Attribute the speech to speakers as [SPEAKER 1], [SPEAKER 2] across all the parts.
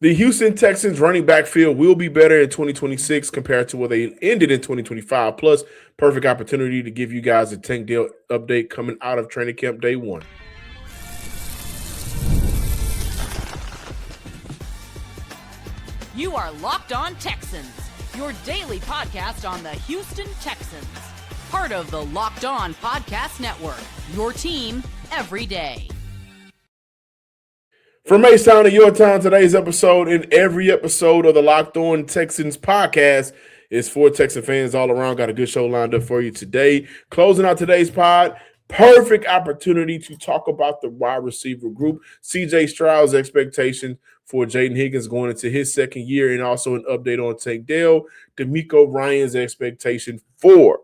[SPEAKER 1] The Houston Texans running back field will be better in 2026 compared to what they ended in 2025. Plus, perfect opportunity to give you guys a Tank Deal update coming out of training camp day one.
[SPEAKER 2] You are Locked On Texans, your daily podcast on the Houston Texans. Part of the Locked On Podcast Network, your team every day.
[SPEAKER 1] From Maystown to your town, today's episode and every episode of the Locked On Texans podcast is for Texan fans all around. Got a good show lined up for you today. Closing out today's pod, perfect opportunity to talk about the wide receiver group. CJ Stroud's expectation for Jaden Higgins going into his second year, and also an update on Tank Dell. DeMeco Ryans' expectation for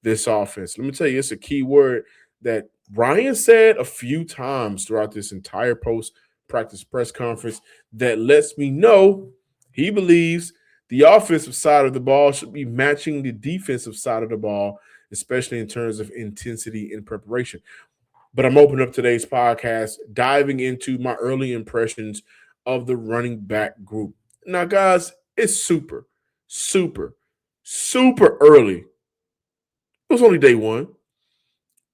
[SPEAKER 1] this offense. Let me tell you, it's a key word that Ryan said a few times throughout this entire post-practice press conference that lets me know he believes the offensive side of the ball should be matching the defensive side of the ball, especially in terms of intensity and preparation. But I'm opening up today's podcast, diving into my early impressions of the running back group. Now, guys, it's super early. It was only day one,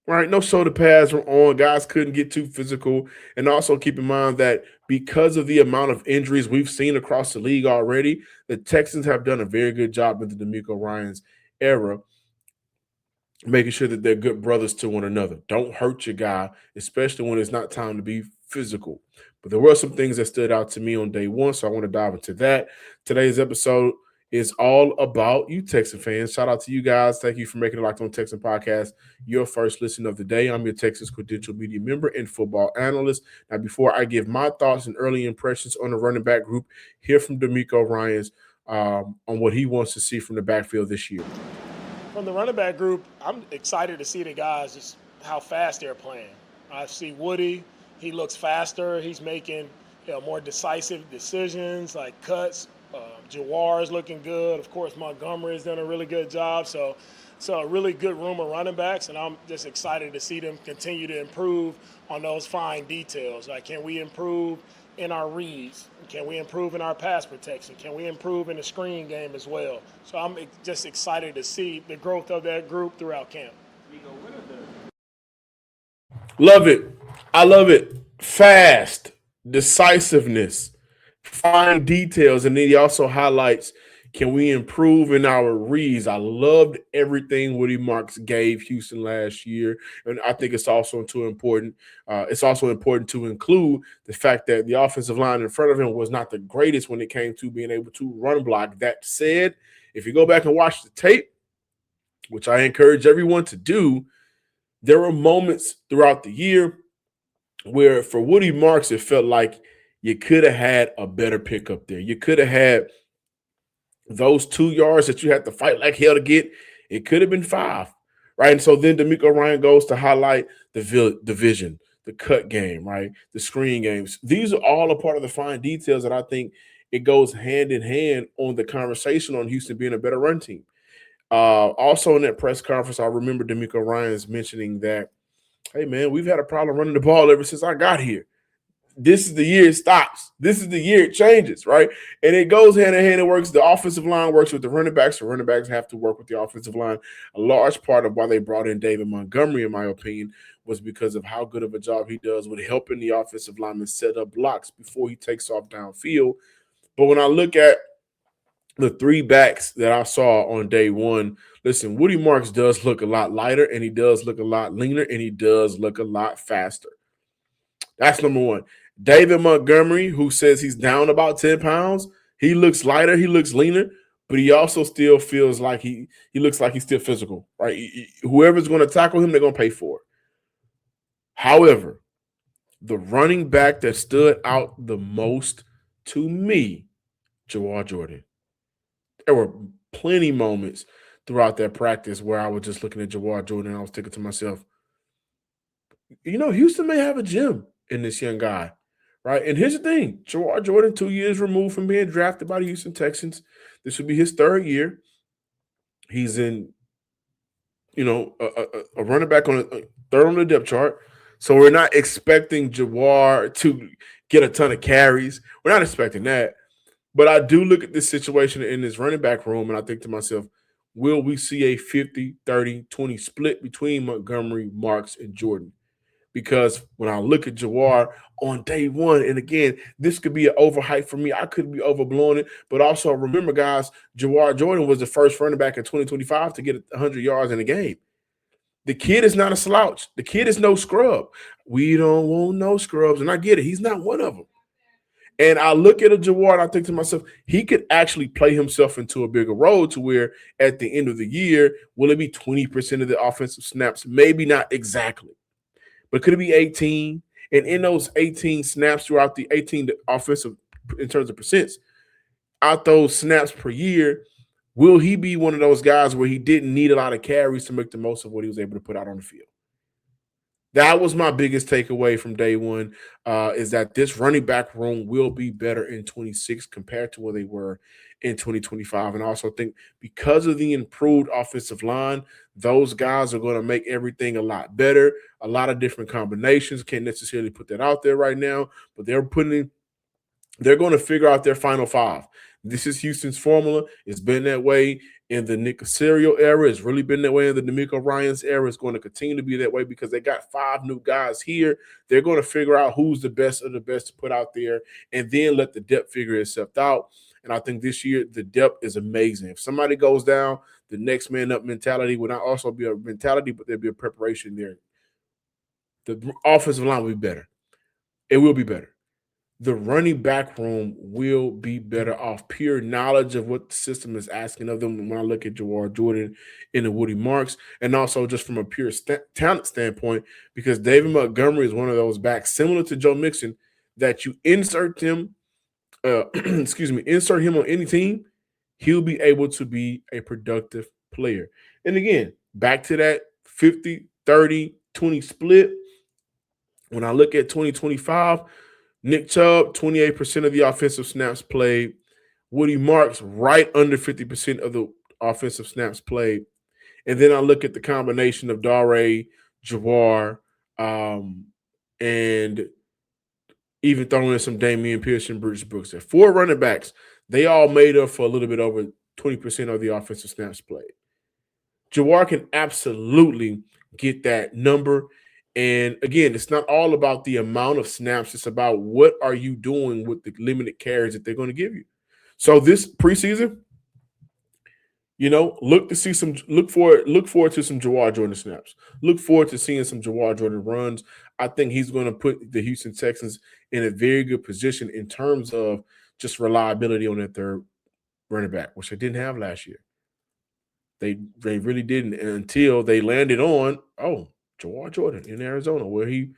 [SPEAKER 1] right? No shoulder pads were on. Guys couldn't get too physical. And also keep in mind that because of the amount of injuries we've seen across the league already, the Texans have done a very good job in the DeMeco Ryans era, making sure that they're good brothers to one another. Don't hurt your guy, especially when it's not time to be physical. But there were some things that stood out to me on day one, so I want to dive into that. Today's episode is all about you Texan fans. Shout out to you guys. Thank you for making the Locked On Texan podcast your first listen of the day. I'm your Texas Credential Media member and football analyst. Now, before I give my thoughts and early impressions on the running back group, hear from DeMeco Ryans on what he wants to see from the backfield this year.
[SPEAKER 3] From the running back group, I'm excited to see the guys, just how fast they're playing. I see Woody. He looks faster. He's making more decisive decisions, like cuts. Jawhar is looking good. Of course, Montgomery has done a really good job. So a really good room of running backs, and I'm just excited to see them continue to improve on those fine details. Like, can we improve in our reads? Can we improve in our pass protection? Can we improve in the screen game as well? So I'm just excited to see the growth of that group throughout camp.
[SPEAKER 1] Love it. I love it. Fast, decisiveness, fine details, and then he also highlights, can we improve in our reads? I loved everything Woody Marks gave Houston last year, and I think it's also too important. It's also important to include the fact that the offensive line in front of him was not the greatest when it came to being able to run block. That said, if you go back and watch the tape, which I encourage everyone to do, there were moments throughout the year where for Woody Marks, it felt like you could have had a better pickup there. You could have had those 2 yards that you had to fight like hell to get. It could have been 5, right? And so then DeMeco Ryan goes to highlight the vision, the cut game, right? The screen games. These are all a part of the fine details that I think it goes hand in hand on the conversation on Houston being a better run team. Also in that press conference, I remember DeMeco Ryans mentioning that, hey, man, we've had a problem running the ball ever since I got here. This is the year it stops. This is the year it changes, right? And it goes hand in hand. It works. The offensive line works with the running backs. The running backs have to work with the offensive line. A large part of why they brought in David Montgomery, in my opinion, was because of how good of a job he does with helping the offensive linemen set up blocks before he takes off downfield. But when I look at the 3 backs that I saw on day one, listen, Woody Marks does look a lot lighter, and he does look a lot leaner, and he does look a lot faster. That's number one. David Montgomery, who says he's down about 10 pounds, he looks lighter, he looks leaner, but he also still feels like he looks like he's still physical, right? Whoever's going to tackle him, they're going to pay for it. However, the running back that stood out the most to me, Jawhar Jordan. There were plenty moments throughout that practice where I was just looking at Jawhar Jordan and I was thinking to myself, Houston may have a gem in this young guy, right? And here's the thing. Jawhar Jordan, 2 years removed from being drafted by the Houston Texans. This would be his 3rd year. He's in, a running back on a 3rd on the depth chart. So we're not expecting Jawhar to get a ton of carries. We're not expecting that. But I do look at this situation in this running back room, and I think to myself, will we see a 50-30-20 split between Montgomery, Marks, and Jordan? Because when I look at Jawhar on day one, and again, this could be an overhype for me. I could be overblowing it. But also remember, guys, Jawhar Jordan was the first running back in 2025 to get 100 yards in a game. The kid is not a slouch. The kid is no scrub. We don't want no scrubs. And I get it. He's not one of them. And I look at a Jawhar and I think to myself, he could actually play himself into a bigger role to where at the end of the year, will it be 20% of the offensive snaps? Maybe not exactly. But could it be 18? And in those 18 snaps throughout the 18 offensive, in terms of percents, out those snaps per year, will he be one of those guys where he didn't need a lot of carries to make the most of what he was able to put out on the field? That was my biggest takeaway from day one, is that this running back room will be better in 26 compared to where they were in 2025. And I also think because of the improved offensive line, those guys are going to make everything a lot better. A lot of different combinations. Can't necessarily put that out there right now, but they're going to figure out their final five. This is Houston's formula. It's been that way in the Nick Caserio era. It's really been that way in the DeMeco Ryans era. It's going to continue to be that way because they got 5 new guys here. They're going to figure out who's the best of the best to put out there and then let the depth figure itself out. And I think this year the depth is amazing. If somebody goes down, the next man up mentality will not also be a mentality, but there'll be a preparation there. The offensive line will be better. It will be better. The running back room will be better off pure knowledge of what the system is asking of them when I look at Jawhar Jordan and the Woody Marks, and also just from a pure talent standpoint, because David Montgomery is one of those backs similar to Joe Mixon that you insert him, insert him on any team, he'll be able to be a productive player. And again, back to that 50-30-20 split. When I look at 2025, Nick Chubb, 28% of the offensive snaps played. Woody Marks, right under 50% of the offensive snaps played. And then I look at the combination of Dare, Jawhar, and even throwing in some Damian Pierce and Bruce Brooks. There 4 running backs. They all made up for a little bit over 20% of the offensive snaps played. Jawhar can absolutely get that number. And again, it's not all about the amount of snaps. It's about what are you doing with the limited carries that they're going to give you. So this preseason, look forward to some Jawhar Jordan snaps. Look forward to seeing some Jawhar Jordan runs. I think he's going to put the Houston Texans in a very good position in terms of just reliability on that third running back, which they didn't have last year. They really didn't until they landed on, Jawhar Jordan in Arizona, where he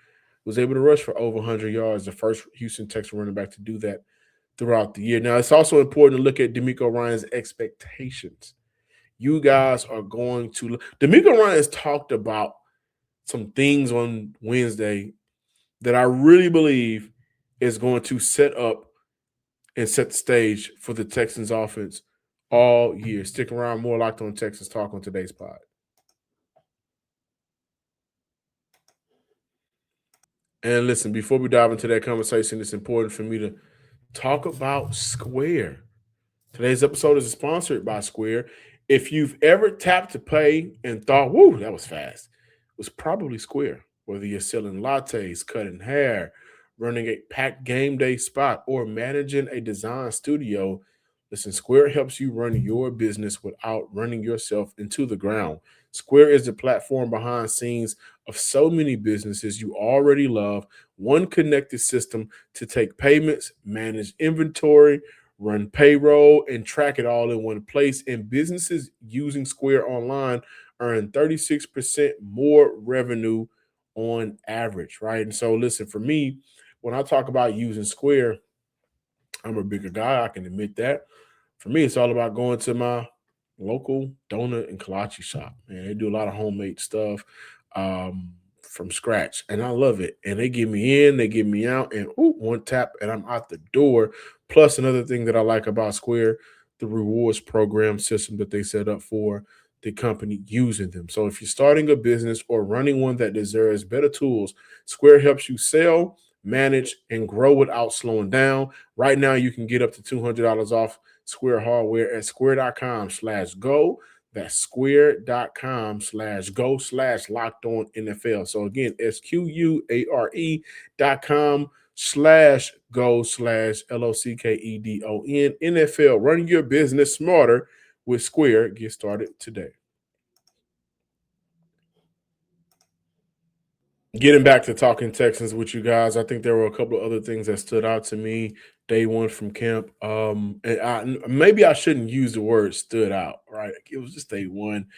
[SPEAKER 1] was able to rush for over 100 yards, the first Houston Texans running back to do that throughout the year. Now, it's also important to look at DeMeco Ryans' expectations. You guys are going to – DeMeco Ryans talked about some things on Wednesday that I really believe is going to set up and set the stage for the Texans offense all year. Stick around, more Locked On Texans talk on today's pod. And listen, before we dive into that conversation, it's important for me to talk about Square. Today's episode is sponsored by Square. If you've ever tapped to pay and thought, whoo, that was fast, it was probably Square. Whether you're selling lattes, cutting hair, running a packed game day spot, or managing a design studio, listen, Square helps you run your business without running yourself into the ground. Square is the platform behind scenes of so many businesses you already love. One connected system to take payments, manage inventory, run payroll, and track it all in one place. And businesses using Square Online earn 36% more revenue on average, right? And so listen, for me, when I talk about using Square, I'm a bigger guy. I can admit that. For me, it's all about going to my local donut and kolache shop. Man, they do a lot of homemade stuff from scratch, and I love it. And they give me in, they give me out, and one tap, and I'm out the door. Plus, another thing that I like about Square, the rewards program system that they set up for the company using them. So if you're starting a business or running one that deserves better tools, Square helps you sell, manage, and grow without slowing down. Right now, you can get up to $200 off Square Hardware at square.com/go. That's square.com/go/locked on NFL. So again, SQUARE.com/go/LOCKEDON NFL. Running your business smarter with Square. Get started today. Getting back to talking Texans with you guys, I think there were a couple of other things that stood out to me day one from camp. Maybe I shouldn't use the word stood out, right? It was just day one.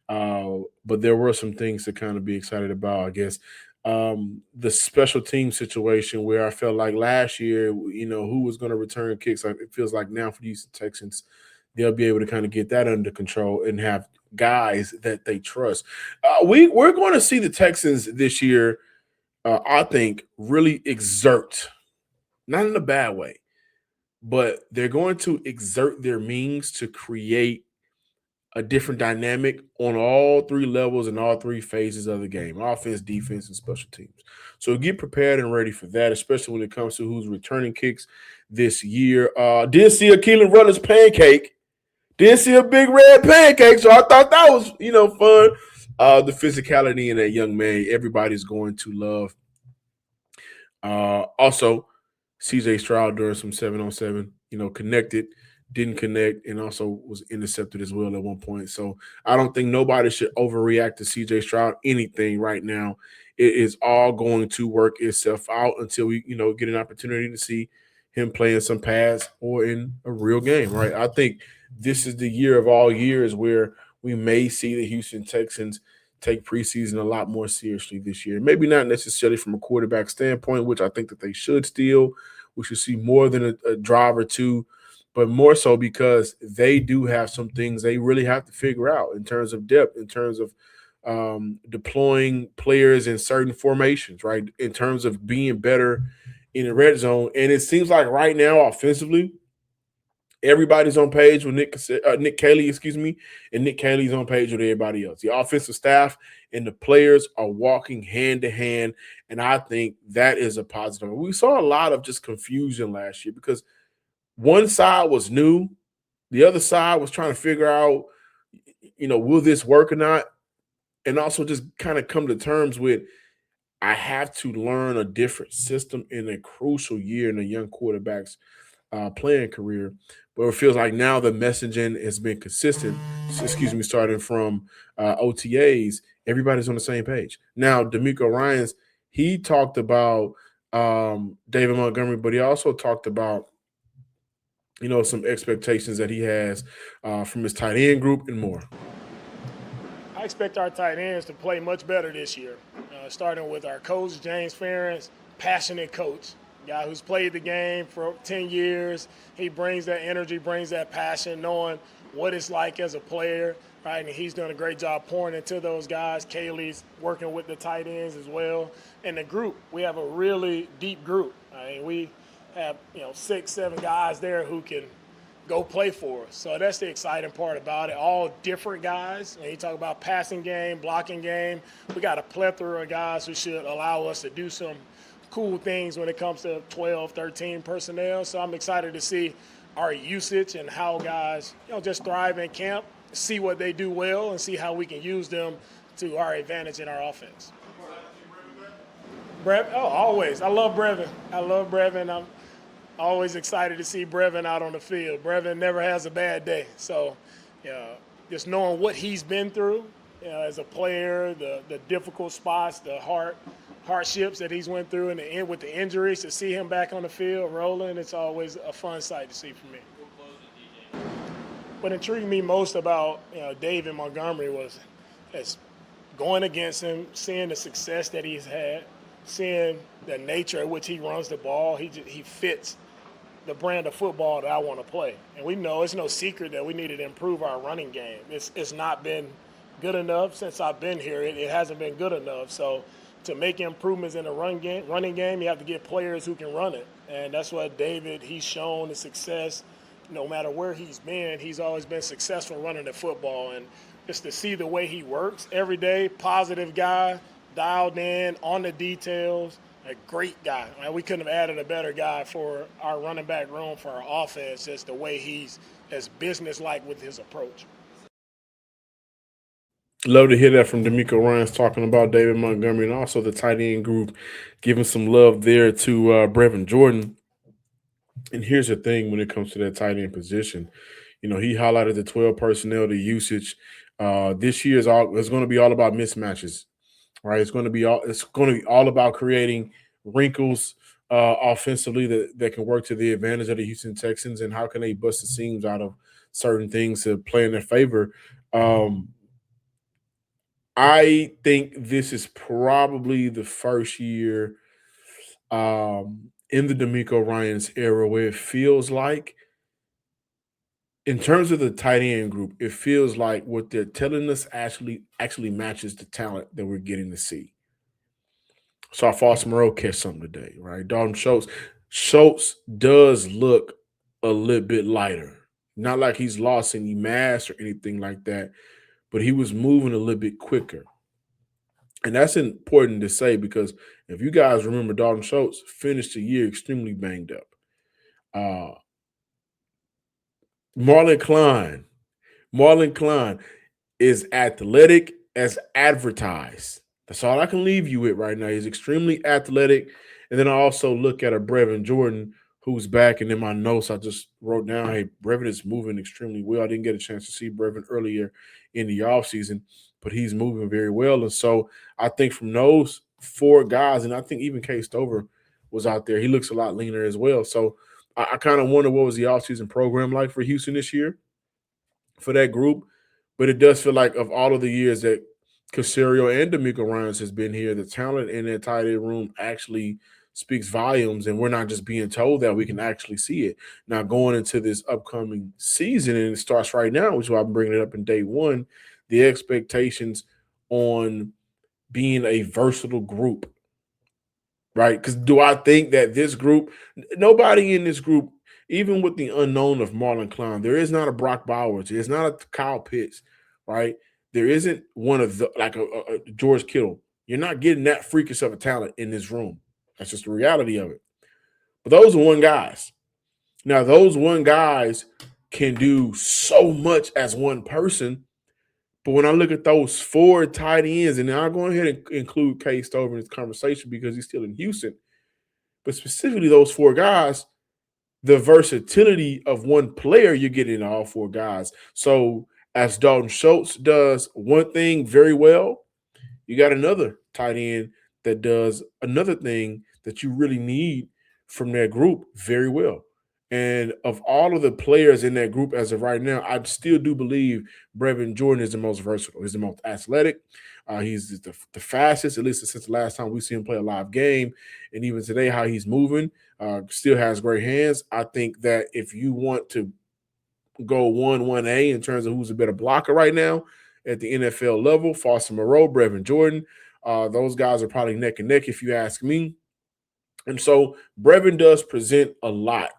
[SPEAKER 1] But there were some things to kind of be excited about, I guess. The special team situation where I felt like last year, who was going to return kicks. It feels like now for the Houston Texans, they'll be able to kind of get that under control and have guys that they trust. We're going to see the Texans this year, I think, really exert, not in a bad way, but they're going to exert their means to create a different dynamic on all three levels and all three phases of the game: offense, defense, and special teams. So get prepared and ready for that, especially when it comes to who's returning kicks this year. Did see a Keelan Rutledge pancake. Did see a big red pancake, so I thought that was, fun. The physicality in that young man, everybody's going to love. Also, CJ Stroud during some 7-on-7, connected, didn't connect, and also was intercepted as well at one point. So I don't think nobody should overreact to CJ Stroud anything right now. It is all going to work itself out until we, get an opportunity to see him playing some pass or in a real game, right? I think this is the year of all years where we may see the Houston Texans take preseason a lot more seriously this year. Maybe not necessarily from a quarterback standpoint, which I think that they should still. We should see more than a drive or two, but more so because they do have some things they really have to figure out in terms of depth, in terms of deploying players in certain formations, right? In terms of being better in the red zone. And it seems like right now, offensively, everybody's on page with Nick Caley, and Nick Caley's on page with everybody else. The offensive staff and the players are walking hand to hand, and I think that is a positive. We saw a lot of just confusion last year because one side was new, the other side was trying to figure out, will this work or not, and also just kind of come to terms with, I have to learn a different system in a crucial year in a young quarterback's playing career. But it feels like now the messaging has been consistent, starting from OTAs. Everybody's on the same page. Now, DeMeco Ryans, he talked about David Montgomery, but he also talked about, some expectations that he has from his tight end group and more.
[SPEAKER 3] I expect our tight ends to play much better this year, starting with our coach, James Ferentz, passionate coach. Guy who's played the game for 10 years. He brings that energy, brings that passion, knowing what it's like as a player, right? And he's done a great job pouring into those guys. Kaylee's working with the tight ends as well. And the group, we have a really deep group. I mean, we have, 6, 7 guys there who can go play for us. So that's the exciting part about it. All different guys. And you talk about passing game, blocking game. We got a plethora of guys who should allow us to do some cool things when it comes to 12, 13 personnel. So I'm excited to see our usage and how guys, just thrive in camp, see what they do well, and see how we can use them to our advantage in our offense. Always. I love Brevin. I'm always excited to see Brevin out on the field. Brevin never has a bad day. So just knowing what he's been through as a player, the difficult spots, the hardships that he's went through and with the injuries, to see him back on the field rolling, it's always a fun sight to see for me. What intrigued me most about David Montgomery was going against him, seeing the success that he's had, seeing the nature at which he runs the ball. He fits the brand of football that I want to play. And we know it's no secret that we needed to improve our running game. It's not been good enough since I've been here. It hasn't been good enough. So to make improvements in the running game, you have to get players who can run it. And that's what David, he's shown the success. No matter where he's been, he's always been successful running the football. And just to see the way he works every day, positive guy, dialed in, on the details, A great guy. We couldn't have added a better guy for our running back room, for our offense, as the way he's as business-like with his approach.
[SPEAKER 1] Love to hear that from DeMeco Ryans talking about David Montgomery and also the tight end group, giving some love there to Brevin Jordan. And here's the thing when it comes to that tight end position. He highlighted the 12 personnel, the usage. This year is going to be all about mismatches, right? It's going to be all about creating wrinkles offensively that can work to the advantage of the Houston Texans, and how can they bust the seams out of certain things to play in their favor. I think this is probably the first year in the DeMeco Ryans era where it feels like, in terms of the tight end group, it feels like what they're telling us actually matches the talent that we're getting to see. Saw Foster Moreau catch something today, right? Dalton Schultz does look a little bit lighter. Not like he's lost any mass or anything like that, but he was moving a little bit quicker. And that's important to say because if you guys remember, Dalton Schultz finished the year extremely banged up. Marlon Klein is athletic as advertised. That's all I can leave you with right now. He's extremely athletic. And then I also look at a Brevin Jordan who's back. And in my notes, I just wrote down, hey, Brevin is moving extremely well. I didn't get a chance to see Brevin earlier in the offseason, but he's moving very well. And so I think from those four guys, and I think even Case Stover was out there, he looks a lot leaner as well. So I kind of wonder what was the offseason program like for Houston this year for that group. But it does feel like of all of the years that Caserio and DeMeco Ryans has been here, the talent in that tight end room actually speaks volumes, and we're not just being told that, we can actually see it. Now, going into this upcoming season, and it starts right now, which is why I'm bringing it up in day one, the expectations on being a versatile group, right? Because do I think that this group, nobody in this group, even with the unknown of Marlon Klein, there is not a Brock Bowers, there's not a Kyle Pitts, right? There isn't one of the, like a George Kittle. You're not getting that freakish of a talent in this room. That's just the reality of it. But those are one guys. Now, those one guys can do so much as one person. But when I look at those four tight ends, and I'll go ahead and include Case Stover in this conversation because he's still in Houston, but specifically those four guys, the versatility of one player, you're getting in all four guys. So as Dalton Schultz does one thing very well, you got another tight end that does another thing that you really need from that group very well. And of all of the players in that group as of right now, I still do believe Brevin Jordan is the most versatile. He's the most athletic. He's the fastest, at least since the last time we see him play a live game. And even today, how he's moving, still has great hands. I think that if you want to go 1A in terms of who's a better blocker right now at the NFL level, Foster Moreau, Brevin Jordan, those guys are probably neck and neck if you ask me. And so Brevin does present a lot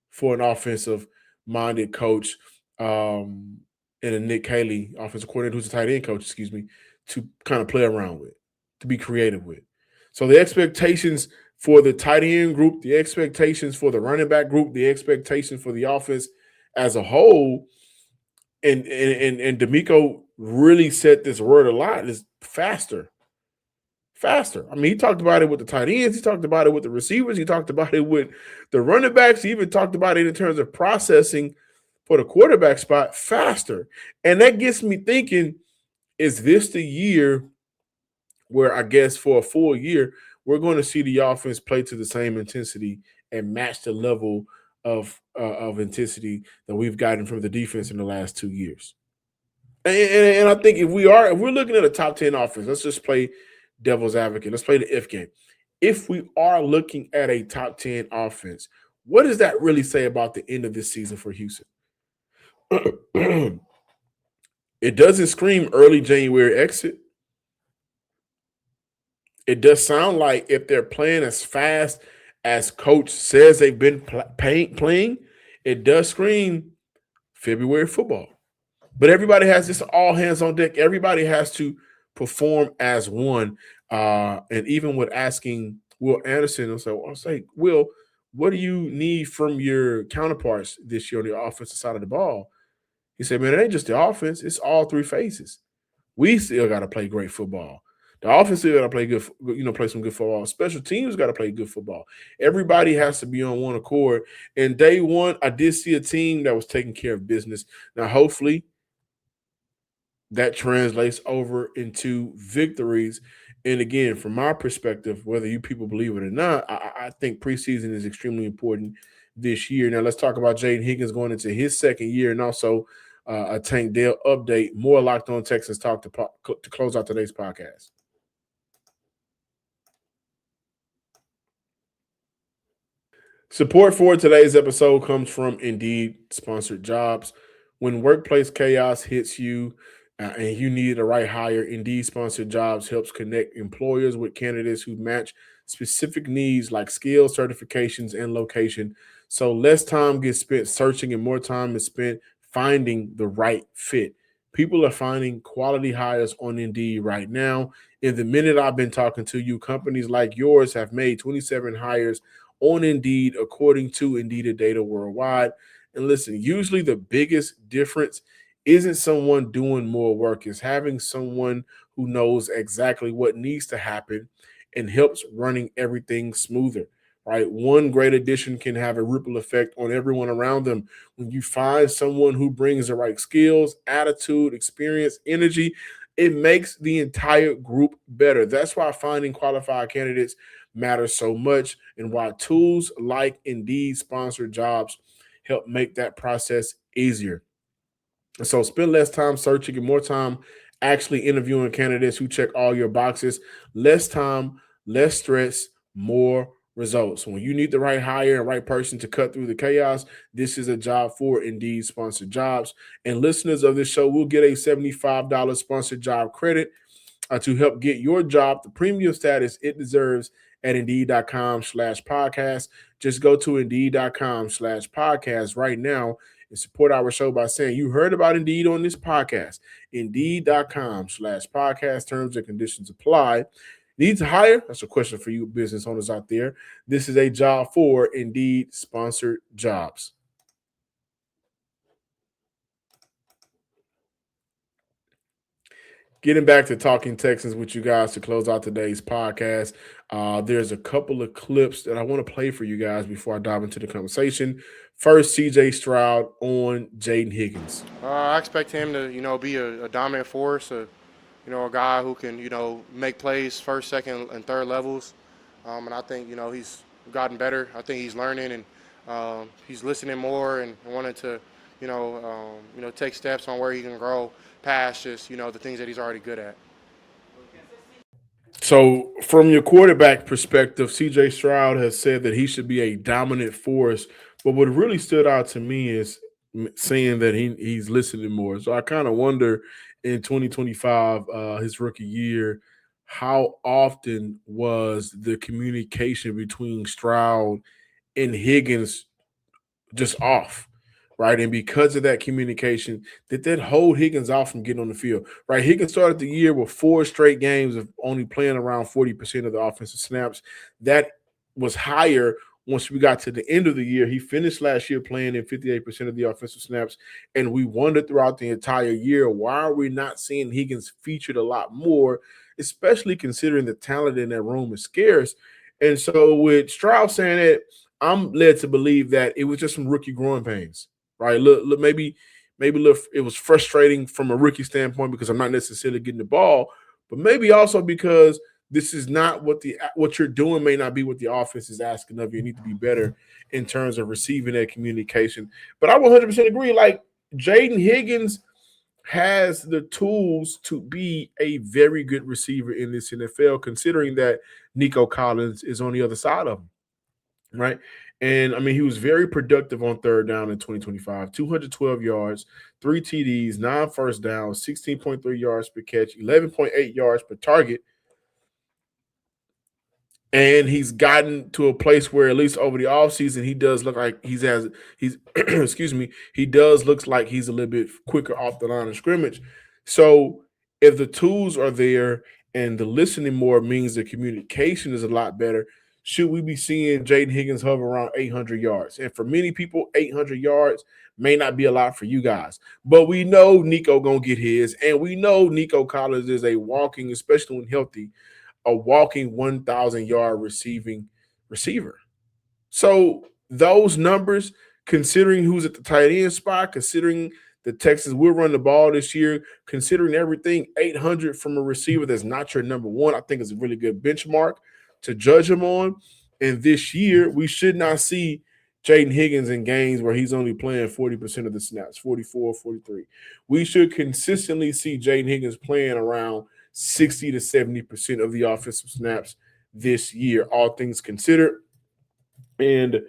[SPEAKER 1] for an offensive-minded coach and a Nick Haley, offensive coordinator, who's a tight end coach, to kind of play around with, to be creative with. So the expectations for the tight end group, the expectations for the running back group, the expectations for the offense as a whole, and DeMeco really said this word a lot, is faster. Faster. I mean, he talked about it with the tight ends. He talked about it with the receivers. He talked about it with the running backs. He even talked about it in terms of processing for the quarterback spot faster. And that gets me thinking, is this the year where I guess for a full year, we're going to see the offense play to the same intensity and match the level of intensity that we've gotten from the defense in the last 2 years? And I think if we're looking at a top 10 offense, let's just play devil's advocate. Let's play the if game. If we are looking at a top 10 offense, what does that really say about the end of this season for Houston? It doesn't scream early January exit. It does sound like if they're playing as fast as coach says they've been playing, it does scream February football. But everybody has this all hands on deck. Everybody has to perform as one. And even with asking Will Anderson. I'll say, Will, what do you need from your counterparts this year on the offensive side of the ball? He said, man, it ain't just the offense. It's all three phases. We still got to play great football. The offense still got to play good, play some good football. Special teams got to play good football. Everybody has to be on one accord. And day one, I did see a team that was taking care of business. Now, hopefully, that translates over into victories. And again, from my perspective, whether you people believe it or not, I think preseason is extremely important this year. Now, let's talk about Jaden Higgins going into his second year, and also a Tank Dale update. More Locked On Texans talk to close out today's podcast. Support for today's episode comes from Indeed sponsored jobs. When workplace chaos hits you and you need the right hire, Indeed sponsored jobs helps connect employers with candidates who match specific needs like skills, certifications, and location. So less time gets spent searching and more time is spent finding the right fit. People are finding quality hires on Indeed right now. In the minute I've been talking to you, companies like yours have made 27 hires on Indeed, according to Indeed data worldwide. And listen, usually the biggest difference isn't someone doing more work, it's having someone who knows exactly what needs to happen and helps running everything smoother. Right? One great addition can have a ripple effect on everyone around them. When you find someone who brings the right skills, attitude, experience, energy, it makes the entire group better. That's why finding qualified candidates matters so much, and why tools like Indeed sponsored jobs help make that process easier. And so spend less time searching and more time actually interviewing candidates who check all your boxes. Less time, less stress, more results. When you need the right hire and right person to cut through the chaos, this is a job for Indeed sponsored jobs. And listeners of this show will get a $75 sponsored job credit to help get your job the premium status it deserves at Indeed.com/podcast. Just go to Indeed.com/podcast right now and support our show by saying you heard about Indeed on this podcast. Indeed.com/podcast. Terms and conditions apply. Need to hire? That's a question for you business owners out there. This is a job for Indeed sponsored jobs. Getting back to talking Texans with you guys to close out today's podcast. There's a couple of clips that I want to play for you guys before I dive into the conversation. First, CJ Stroud on Jaden Higgins.
[SPEAKER 4] I expect him to, be a dominant force, a guy who can, make plays first, second, and third levels. And I think, he's gotten better. I think he's learning and he's listening more and wanting to, take steps on where he can grow past just, the things that he's already good at.
[SPEAKER 1] So from your quarterback perspective, CJ Stroud has said that he should be a dominant force. But what really stood out to me is saying that he's listening more. So I kind of wonder in 2025, his rookie year, how often was the communication between Stroud and Higgins just off? Right. And because of that communication, that hold Higgins off from getting on the field. Right. Higgins started the year with 4 straight games of only playing around 40% of the offensive snaps. That was higher once we got to the end of the year. He finished last year playing in 58% of the offensive snaps. And we wondered throughout the entire year, why are we not seeing Higgins featured a lot more, especially considering the talent in that room is scarce. And so with Stroud saying that, I'm led to believe that it was just some rookie growing pains. Right, look, maybe it was frustrating from a rookie standpoint because I'm not necessarily getting the ball, but maybe also because this is not what you're doing may not be what the offense is asking of you. You need to be better in terms of receiving that communication. But I 100% agree. Like Jaden Higgins has the tools to be a very good receiver in this NFL, considering that Nico Collins is on the other side of him. Right. And, he was very productive on third down in 2025, 212 yards, 3 TDs, 9 first downs, 16.3 yards per catch, 11.8 yards per target. And he's gotten to a place where at least over the offseason, he does look like he does looks like he's a little bit quicker off the line of scrimmage. So if the tools are there and the listening more means the communication is a lot better, should we be seeing Jaden Higgins hover around 800 yards? And for many people, 800 yards may not be a lot for you guys. But we know Nico going to get his, and we know Nico Collins is a walking, especially when healthy, a walking 1,000-yard receiving receiver. So those numbers, considering who's at the tight end spot, considering the Texans will run the ball this year, considering everything, 800 from a receiver that's not your number one, I think is a really good benchmark to judge him on. And this year, we should not see Jaden Higgins in games where he's only playing 40% of the snaps, 44, 43. We should consistently see Jaden Higgins playing around 60 to 70% of the offensive snaps this year, all things considered. And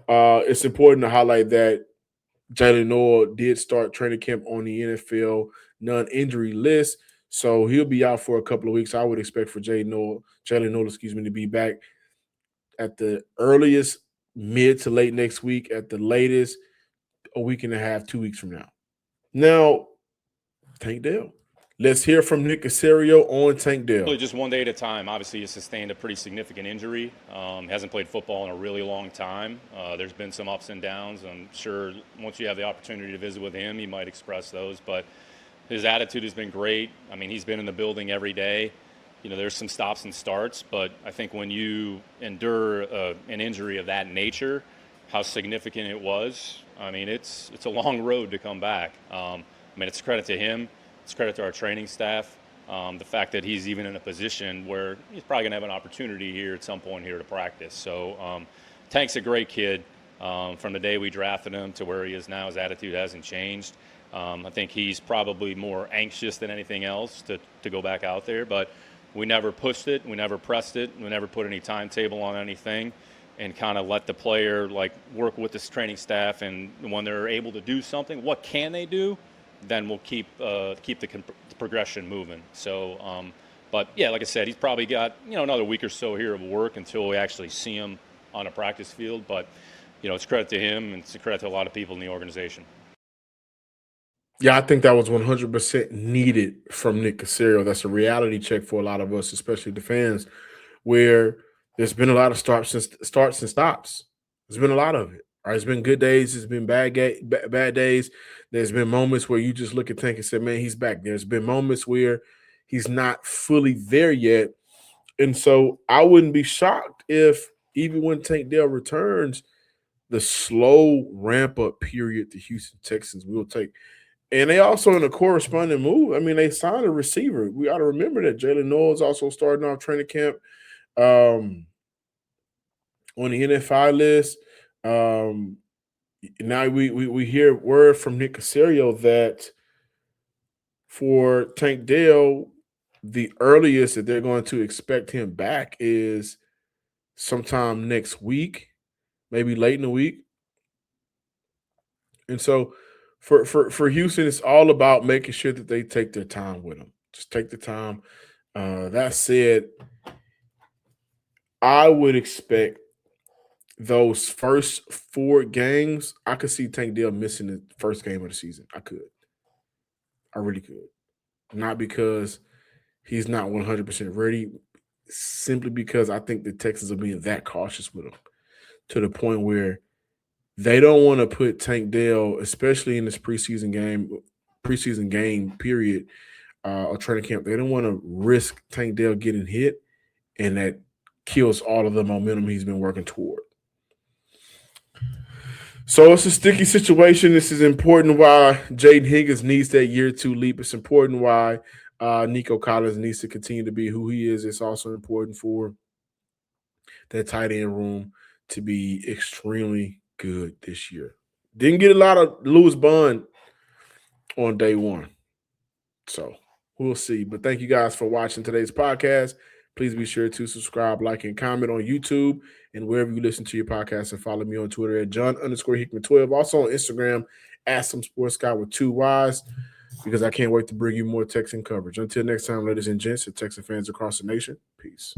[SPEAKER 1] it's important to highlight that Jalen Noel did start training camp on the NFL non-injury list, so he'll be out for a couple of weeks. I would expect for Jalen Noel, to be back at the earliest mid to late next week, at the latest a week and a half, 2 weeks from now. Now, Tank Dell. Let's hear from Nick Caserio on Tank Dell.
[SPEAKER 5] Really just one day at a time. Obviously, he sustained a pretty significant injury. Hasn't played football in a really long time. There's been some ups and downs. I'm sure once you have the opportunity to visit with him, he might express those. But his attitude has been great. I mean, he's been in the building every day. You know, there's some stops and starts. But I think when you endure an injury of that nature, how significant it was, I mean, it's a long road to come back. I mean, it's credit to him. It's credit to our training staff. The fact that he's even in a position where he's probably going to have an opportunity here at some point here to practice. So Tank's a great kid. From the day we drafted him to where he is now, his attitude hasn't changed. I think he's probably more anxious than anything else to go back out there. But we never pushed it. We never pressed it. We never put any timetable on anything, and kind of let the player work with this training staff. And when they're able to do something, what can they do? Then we'll keep the progression moving. So, but yeah, like I said, he's probably got another week or so here of work until we actually see him on a practice field. But it's credit to him, and it's a credit to a lot of people in the organization.
[SPEAKER 1] Yeah, I think that was 100% needed from Nick Caserio. That's a reality check for a lot of us, especially the fans, where there's been a lot of starts and stops. There's been a lot of it. All right, it's been good days. It's been bad days. There's been moments where you just look at Tank and say, man, he's back. There's been moments where he's not fully there yet. And so I wouldn't be shocked if even when Tank Dell returns, the slow ramp-up period the Houston Texans will take. And they also, in a corresponding move, I mean, they signed a receiver. We got to remember that Jalen Noel is also starting off training camp on the NFI list. Now we hear word from Nick Caserio that for Tank Dell, the earliest that they're going to expect him back is sometime next week, maybe late in the week. And so for Houston, it's all about making sure that they take their time with him. Just take the time. That said, I would expect those first 4 games, I could see Tank Dell missing the first game of the season. I could. I really could. Not because he's not 100% ready, simply because I think the Texans are being that cautious with him to the point where they don't want to put Tank Dell, especially in this preseason game period or training camp, they don't want to risk Tank Dell getting hit, and that kills all of the momentum he's been working toward. So it's a sticky situation. This is important why Jaden Higgins needs that year 2 leap. It's important why Nico Collins needs to continue to be who he is. It's also important for that tight end room to be extremely good this year. Didn't get a lot of Louis Bond on day 1. So we'll see. But thank you guys for watching today's podcast. Please be sure to subscribe, like, and comment on YouTube and wherever you listen to your podcast, and follow me on Twitter at John_Hickman12. Also on Instagram at SomeSportsGuy with 2 Ys, because I can't wait to bring you more Texan coverage. Until next time, ladies and gents and Texan fans across the nation, peace.